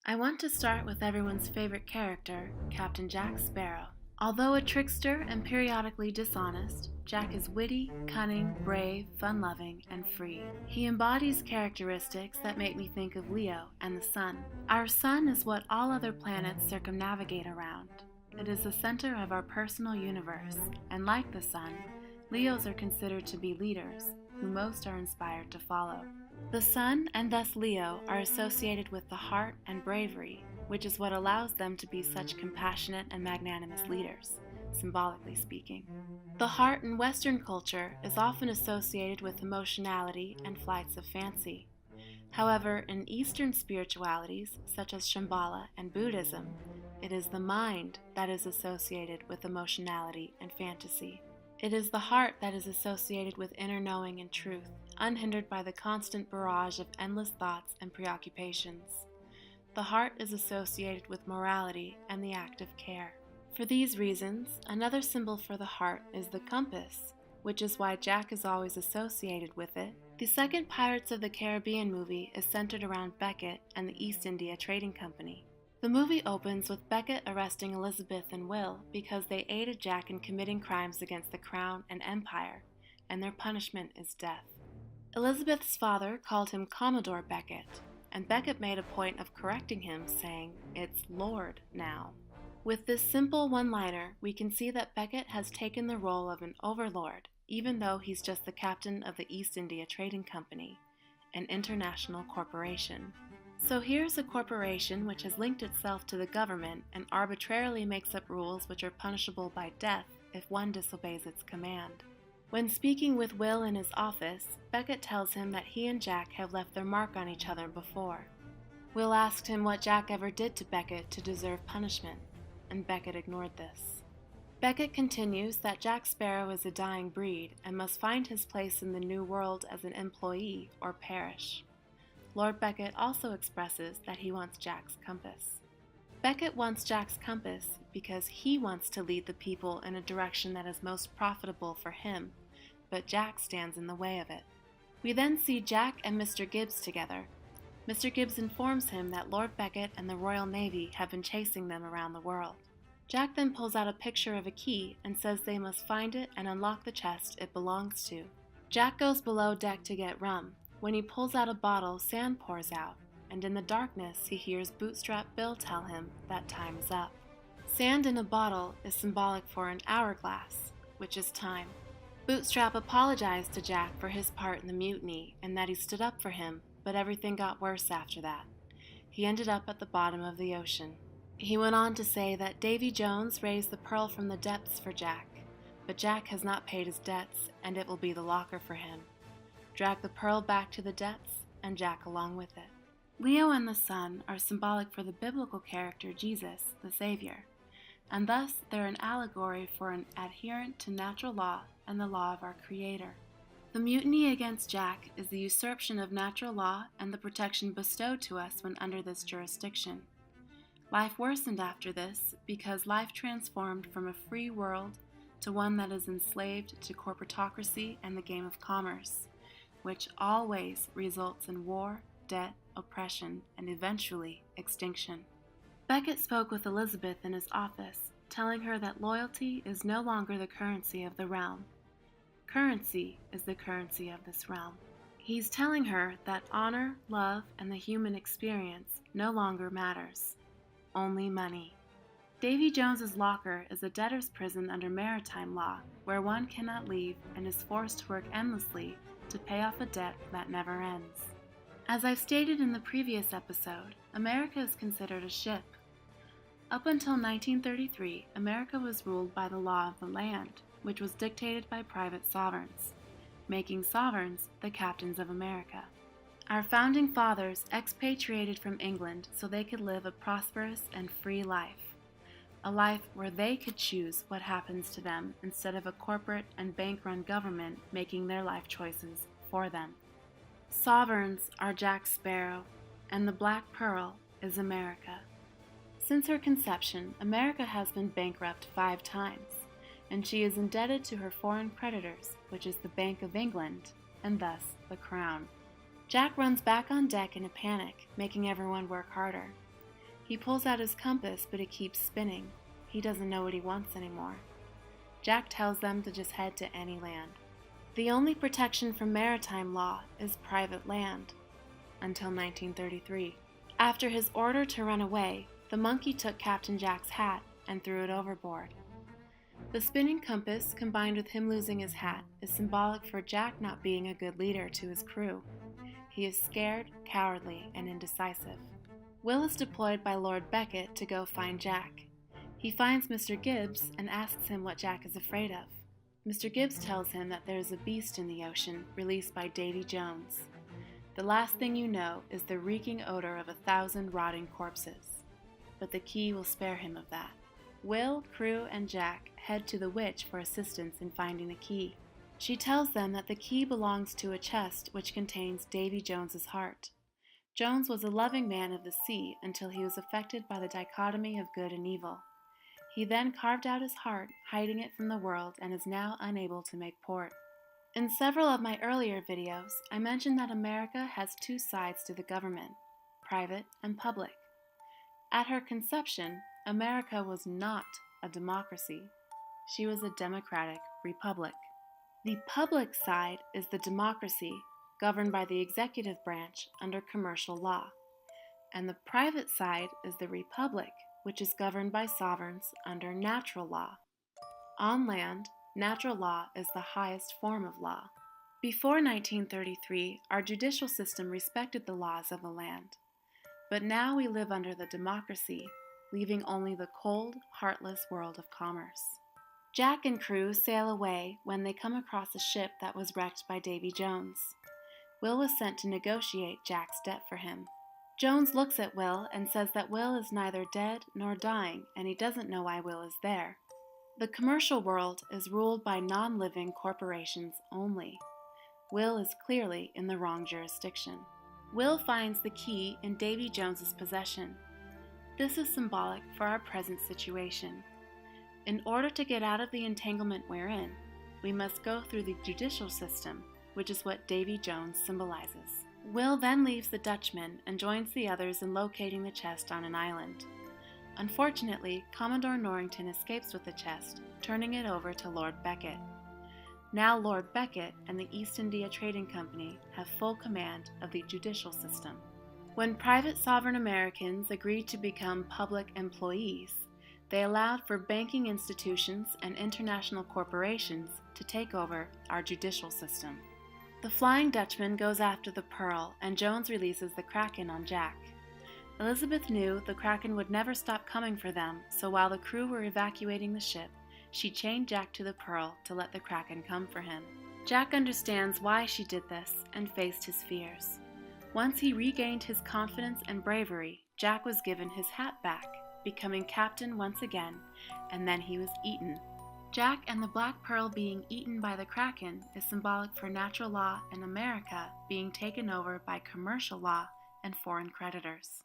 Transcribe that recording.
I want to start with everyone's favorite character, Captain Jack Sparrow. Although a trickster and periodically dishonest, Jack is witty, cunning, brave, fun-loving, and free. He embodies characteristics that make me think of Leo and the Sun. Our Sun is what all other planets circumnavigate around. It is the center of our personal universe, and like the Sun, Leos are considered to be leaders, who most are inspired to follow. The Sun, and thus Leo, are associated with the heart and bravery, which is what allows them to be such compassionate and magnanimous leaders, symbolically speaking. The heart in Western culture is often associated with emotionality and flights of fancy. However, in Eastern spiritualities, such as Shambhala and Buddhism, it is the mind that is associated with emotionality and fantasy. It is the heart that is associated with inner knowing and truth, unhindered by the constant barrage of endless thoughts and preoccupations. The heart is associated with morality and the act of care. For these reasons, another symbol for the heart is the compass, which is why Jack is always associated with it. The second Pirates of the Caribbean movie is centered around Beckett and the East India Trading Company. The movie opens with Beckett arresting Elizabeth and Will because they aided Jack in committing crimes against the crown and empire, and their punishment is death. Elizabeth's father called him Commodore Beckett, and Beckett made a point of correcting him, saying, "It's Lord now." With this simple one-liner, we can see that Beckett has taken the role of an overlord, even though he's just the captain of the East India Trading Company, an international corporation. So here's a corporation which has linked itself to the government and arbitrarily makes up rules which are punishable by death if one disobeys its command. When speaking with Will in his office, Beckett tells him that he and Jack have left their mark on each other before. Will asked him what Jack ever did to Beckett to deserve punishment, and Beckett ignored this. Beckett continues that Jack Sparrow is a dying breed and must find his place in the new world as an employee or perish. Lord Beckett also expresses that he wants Jack's compass. Beckett wants Jack's compass because he wants to lead the people in a direction that is most profitable for him, but Jack stands in the way of it. We then see Jack and Mr. Gibbs together. Mr. Gibbs informs him that Lord Beckett and the Royal Navy have been chasing them around the world. Jack then pulls out a picture of a key and says they must find it and unlock the chest it belongs to. Jack goes below deck to get rum. When he pulls out a bottle, sand pours out, and in the darkness he hears Bootstrap Bill tell him that time is up. Sand in a bottle is symbolic for an hourglass, which is time. Bootstrap apologized to Jack for his part in the mutiny and that he stood up for him, but everything got worse after that. He ended up at the bottom of the ocean. He went on to say that Davy Jones raised the pearl from the depths for Jack, but Jack has not paid his debts, and it will be the locker for him. Drag the pearl back to the depths, and Jack along with it. Leo and the Sun are symbolic for the biblical character Jesus, the Savior, and thus they're an allegory for an adherent to natural law and the law of our Creator. The mutiny against Jack is the usurpation of natural law and the protection bestowed to us when under this jurisdiction. Life worsened after this because life transformed from a free world to one that is enslaved to corporatocracy and the game of commerce, which always results in war, debt, oppression, and eventually extinction. Beckett spoke with Elizabeth in his office, telling her that loyalty is no longer the currency of the realm. Currency is the currency of this realm. He's telling her that honor, love, and the human experience no longer matters. Only money. Davy Jones's locker is a debtor's prison under maritime law, where one cannot leave and is forced to work endlessly to pay off a debt that never ends. As I've stated in the previous episode, America is considered a ship. Up until 1933, America was ruled by the law of the land, which was dictated by private sovereigns, making sovereigns the captains of America. Our founding fathers expatriated from England so they could live a prosperous and free life, a life where they could choose what happens to them instead of a corporate and bank-run government making their life choices for them. Sovereigns are Jack Sparrow, and the Black Pearl is America. Since her conception, America has been bankrupt 5 times, and she is indebted to her foreign creditors, which is the Bank of England, and thus the Crown. Jack runs back on deck in a panic, making everyone work harder. He pulls out his compass, but it keeps spinning. He doesn't know what he wants anymore. Jack tells them to just head to any land. The only protection from maritime law is private land, until 1933. After his order to run away, the monkey took Captain Jack's hat and threw it overboard. The spinning compass, combined with him losing his hat, is symbolic for Jack not being a good leader to his crew. He is scared, cowardly, and indecisive. Will is deployed by Lord Beckett to go find Jack. He finds Mr. Gibbs and asks him what Jack is afraid of. Mr. Gibbs tells him that there is a beast in the ocean released by Davy Jones. The last thing you know is the reeking odor of 1,000 rotting corpses. But the key will spare him of that. Will, crew, and Jack head to the witch for assistance in finding the key. She tells them that the key belongs to a chest which contains Davy Jones's heart. Jones was a loving man of the sea until he was affected by the dichotomy of good and evil. He then carved out his heart, hiding it from the world, and is now unable to make port. In several of my earlier videos, I mentioned that America has two sides to the government, private and public. At her conception, America was not a democracy. She was a democratic republic. The public side is the democracy, governed by the executive branch under commercial law, and the private side is the republic, which is governed by sovereigns under natural law. On land, natural law is the highest form of law. Before 1933, our judicial system respected the laws of the land, but now we live under the democracy, leaving only the cold, heartless world of commerce. Jack and crew sail away when they come across a ship that was wrecked by Davy Jones. Will was sent to negotiate Jack's debt for him. Jones looks at Will and says that Will is neither dead nor dying, and he doesn't know why Will is there. The commercial world is ruled by non-living corporations only. Will is clearly in the wrong jurisdiction. Will finds the key in Davy Jones's possession. This is symbolic for our present situation. In order to get out of the entanglement we're in, we must go through the judicial system, which is what Davy Jones symbolizes. Will then leaves the Dutchman and joins the others in locating the chest on an island. Unfortunately, Commodore Norrington escapes with the chest, turning it over to Lord Beckett. Now Lord Beckett and the East India Trading Company have full command of the judicial system. When private sovereign Americans agreed to become public employees, they allowed for banking institutions and international corporations to take over our judicial system. The Flying Dutchman goes after the Pearl, and Jones releases the Kraken on Jack. Elizabeth knew the Kraken would never stop coming for them, so while the crew were evacuating the ship, she chained Jack to the Pearl to let the Kraken come for him. Jack understands why she did this and faced his fears. Once he regained his confidence and bravery, Jack was given his hat back, becoming captain once again, and then he was eaten. Jack and the Black Pearl being eaten by the Kraken is symbolic for natural law and America being taken over by commercial law and foreign creditors.